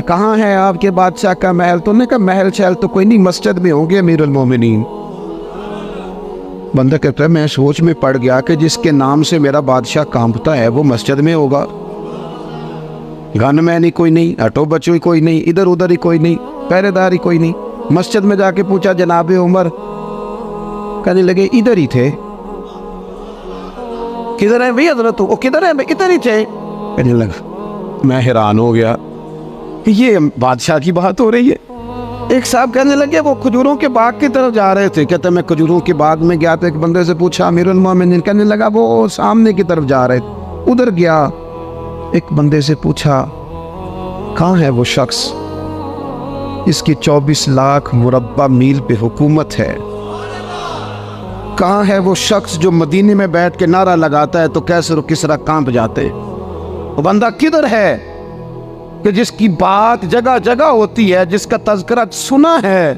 کہاں ہے آپ کے بادشاہ کا محل؟ تو نے کہا محل شہل تو کوئی نہیں، مسجد میں ہوں گے امیر المومنین۔ بندہ کہتا ہے میں سوچ میں پڑ گیا کہ جس کے نام سے میرا بادشاہ کانپتا ہے وہ مسجد میں ہوگا۔ گن مین ہی کوئی نہیں، آٹو بچوں ہی کوئی نہیں، ادھر ادھر ہی کوئی نہیں، پہرے دار ہی کوئی نہیں۔ مسجد میں جا کے پوچھا جناب عمر، کہنے لگے ادھر ہی تھے۔ کدھر ہیں بھئی حضرت؟ وہ کدھر ہیں بھئی؟ ادھر ہی تھے۔ کہنے لگا میں حیران ہو گیا، یہ بادشاہ کی بات ہو رہی ہے۔ ایک صاحب کہنے لگے وہ کھجوروں کے باغ کی طرف جا رہے تھے، کہتے میں کھجوروں کے باغ میں گیا تو ایک بندے سے پوچھا امیر المومنین، کہنے لگا وہ سامنے کی طرف جا رہے تھے، ادھر گیا۔ ایک بندے سے پوچھا کہاں ہے وہ شخص اس کی 24 لاکھ مربع میل پہ حکومت ہے؟ کہاں ہے وہ شخص جو مدینے میں بیٹھ کے نعرہ لگاتا ہے تو کیسر و کسرا کانپ جاتے؟ وہ بندہ کدھر ہے کہ جس کی بات جگہ جگہ ہوتی ہے، جس کا تذکرہ سنا ہے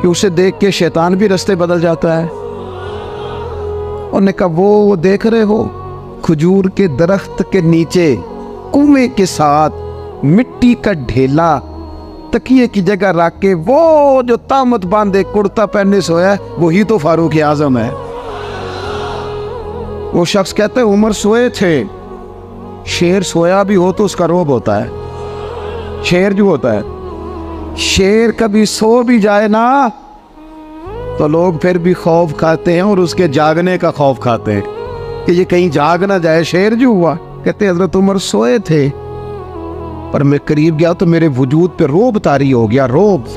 کہ اسے دیکھ کے شیطان بھی رستے بدل جاتا ہے؟ انہوں نے کہا وہ دیکھ رہے ہو کھجور کے درخت کے نیچے کنویں کے ساتھ مٹی کا ڈھیلا تکیے کی جگہ رکھ کے وہ جو تامت باندھے کرتا پہنے سویا ہے وہی تو فاروق اعظم ہے۔ وہ شخص کہتے ہیں عمر سوئے تھے، شیر سویا بھی ہو تو اس کا روب ہوتا ہے۔ شیر جو ہوتا ہے، شیر کبھی سو بھی جائے نا تو لوگ پھر بھی خوف کھاتے ہیں اور اس کے جاگنے کا خوف کھاتے ہیں کہ یہ کہیں جاگ نہ جائے۔ شیر جو ہوا، کہتے ہیں حضرت عمر سوئے تھے پر میں قریب گیا تو میرے وجود پہ روب طاری ہو گیا، روب،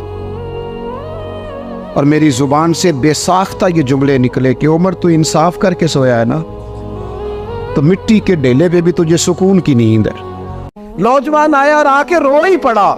اور میری زبان سے بے ساختہ یہ جملے نکلے کہ عمر تو انصاف کر کے سویا ہے نا، تو مٹی کے ڈھیلے پہ بھی تجھے سکون کی نیند ہے۔ نوجوان آیا اور آ کے رو ہی پڑا۔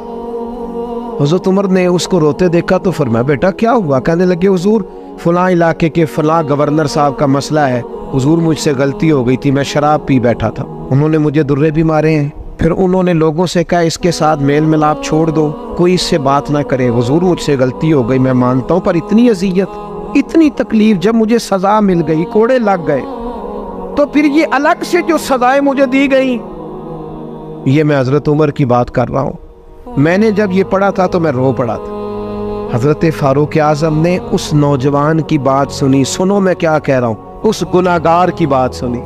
حضرت عمر نے اس کو روتے دیکھا تو فرمایا بیٹا کیا ہوا؟ کہنے لگے حضور فلاں علاقے کے فلاں گورنر صاحب کا مسئلہ ہے، حضور مجھ سے غلطی ہو گئی تھی، میں شراب پی بیٹھا تھا، انہوں نے مجھے درے بھی مارے ہیں، پھر انہوں نے لوگوں سے کہا اس کے ساتھ میل ملاپ چھوڑ دو، کوئی اس سے بات نہ کرے، حضور مجھ سے غلطی ہو گئی میں مانتا ہوں، پر اتنی اذیت اتنی تکلیف، جب مجھے سزا مل گئی، کوڑے لگ گئے، تو پھر یہ الگ سے جو سزائیں مجھے دی گئیں، یہ میں حضرت عمر کی بات کر رہا ہوں، میں نے جب یہ پڑھا تھا تو میں رو پڑا تھا۔ حضرت فاروق اعظم نے اس نوجوان کی بات سنی، سنو میں کیا کہہ رہا ہوں، اس گناہگار کی بات سنی،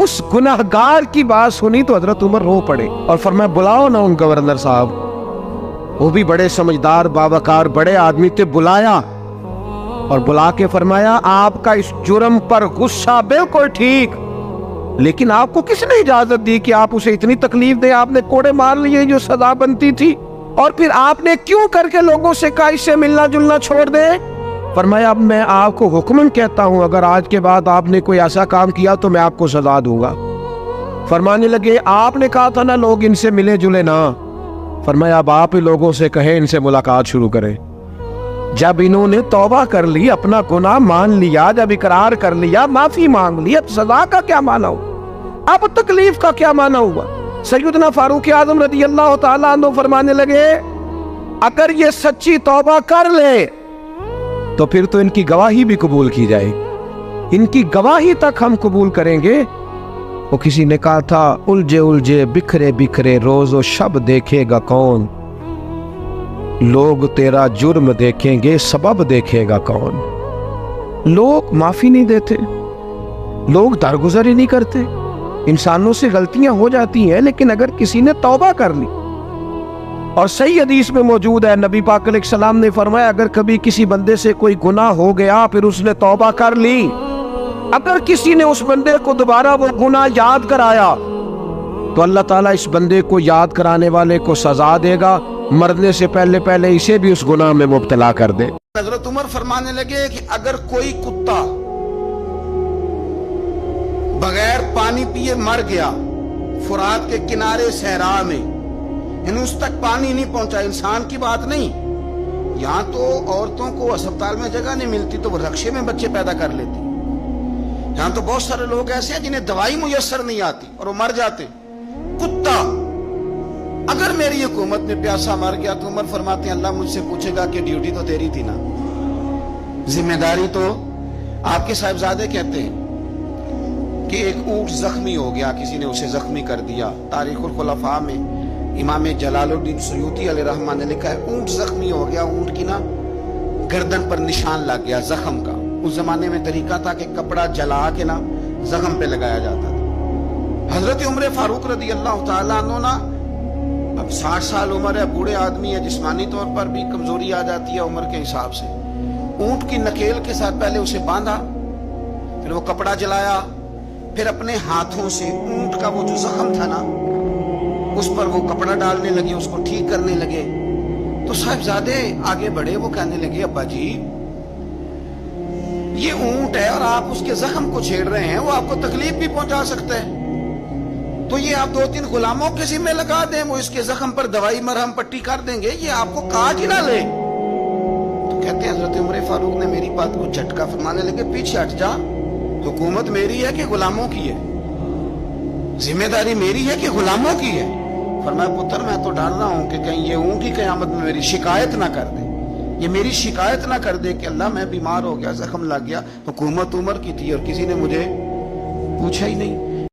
اس گناہگار کی بات سنی تو حضرت عمر رو پڑے اور فرمایا بلاؤ نا ان گورنر صاحب، وہ بھی بڑے سمجھدار باوقار بڑے آدمی تھے، بلایا اور بلا کے فرمایا آپ کا اس جرم پر غصہ بالکل ٹھیک، لیکن آپ کو کس نے اجازت دی کہ آپ اسے اتنی تکلیف دیں؟ آپ نے کوڑے مار لیے جو سزا بنتی تھی، اور پھر آپ نے کیوں کر کے لوگوں سے کہا اس سے ملنا جلنا چھوڑ دیں؟ فرمایا اب میں آپ کو حکمن کہتا ہوں اگر آج کے بعد آپ نے کوئی ایسا کام کیا تو میں آپ کو سزا دوں گا۔ فرمانے لگے آپ نے کہا تھا نا لوگ ان سے ملے جلے نا، فرمایا اب آپ ہی لوگوں سے کہیں ان سے ملاقات شروع کریں۔ جب انہوں نے توبہ کر لی، اپنا گناہ مان لیا، جب اقرار کر لیا، معافی مانگ لی، اب سزا کا کیا معنی ہوا؟ اب تکلیف کا کیا معنی ہوا؟ سیدنا فاروق اعظم رضی اللہ تعالیٰ عنہ فرمانے لگے اگر یہ سچی توبہ کر لے تو پھر تو ان کی گواہی بھی قبول کی جائے، ان کی گواہی تک ہم قبول کریں گے۔ وہ کسی نے کہا تھا الجھے الجھے بکھرے بکھرے روز و شب دیکھے گا کون، لوگ تیرا جرم دیکھیں گے سبب دیکھے گا کون۔ لوگ معافی نہیں دیتے، لوگ درگزر ہی نہیں کرتے، انسانوں سے غلطیاں ہو جاتی ہیں، لیکن اگر کسی نے توبہ کر لی، اور صحیح حدیث میں موجود ہے نبی پاک علیہ السلام نے فرمایا اگر کبھی کسی بندے سے کوئی گناہ ہو گیا پھر اس نے توبہ کر لی، اگر کسی نے اس بندے کو دوبارہ وہ گناہ یاد کرایا تو اللہ تعالیٰ اس بندے کو یاد کرانے والے کو سزا دے گا، مرنے سے پہلے پہلے اسے بھی اس گناہ میں مبتلا کر دے۔ حضرت عمر فرمانے لگے کہ اگر کوئی کتا بغیر پانی پیے مر گیا فرات کے کنارے صحرا میں، اس تک پانی نہیں پہنچا، انسان کی بات نہیں، یہاں تو عورتوں کو اسپتال میں جگہ نہیں ملتی تو وہ رکشے میں بچے پیدا کر لیتی، یہاں تو بہت سارے لوگ ایسے ہیں جنہیں دوائی میسر نہیں آتی اور وہ مر جاتے۔ کتا اگر میری حکومت میں پیاسا مر گیا تو عمر فرماتے ہیں اللہ مجھ سے پوچھے گا کہ ڈیوٹی تو تیری تھی نا، ذمہ داری تو آپ کے صاحبزادے کہتے ہیں کہ ایک اونٹ زخمی ہو گیا، کسی نے اسے زخمی کر دیا، تاریخ الخلفاء میں امام جلالالدین سیوطی علیہ رحمہ نے لکھا ہے اونٹ زخمی ہو گیا, اونٹ کی نا گردن پر نشان لگ گیا زخم کا. اس زمانے میں طریقہ تھا کہ کپڑا جلا کے نا زخم پہ لگایا جاتا تھا. حضرت عمر فاروق رضی اللہ تعالیٰ عنہ نا, اب 60 سال عمر ہے, بوڑھے آدمی ہے, جسمانی طور پر بھی کمزوری آ جاتی ہے عمر کے حساب سے. اونٹ کی نکیل کے ساتھ پہلے اسے باندھا, پھر وہ کپڑا جلایا, پھر اپنے ہاتھوں سے اونٹ کا وہ جو زخم تھا نا اس پر وہ کپڑا ڈالنے لگے, اس کو ٹھیک کرنے لگے. تو صاحبزادے آگے بڑھے, وہ کہنے لگے ابا جی یہ اونٹ ہے اور آپ اس کے زخم کو چھیڑ رہے ہیں, وہ آپ کو تکلیف بھی پہنچا سکتا ہے, تو یہ آپ 2-3 غلاموں کے ذمہ لگا دیں, وہ اس کے زخم پر دوائی مرہم پٹی کر دیں گے, یہ آپ کو کاٹ ہی نہ لے. تو کہتے ہیں حضرت عمر فاروق نے میری بات کو جھٹکا, فرمانے لگے پیچھے ہٹ جا, حکومت میری ہے کہ غلاموں کی ہے, ذمہ داری میری ہے کہ غلاموں کی ہے. فرمایا پتر میں تو ڈر رہا ہوں کہ کہیں یہ اونٹ کی قیامت میں میری شکایت نہ کر دے, یہ میری شکایت نہ کر دے کہ اللہ میں بیمار ہو گیا, زخم لگ گیا, حکومت عمر کی تھی اور کسی نے مجھے پوچھا ہی نہیں.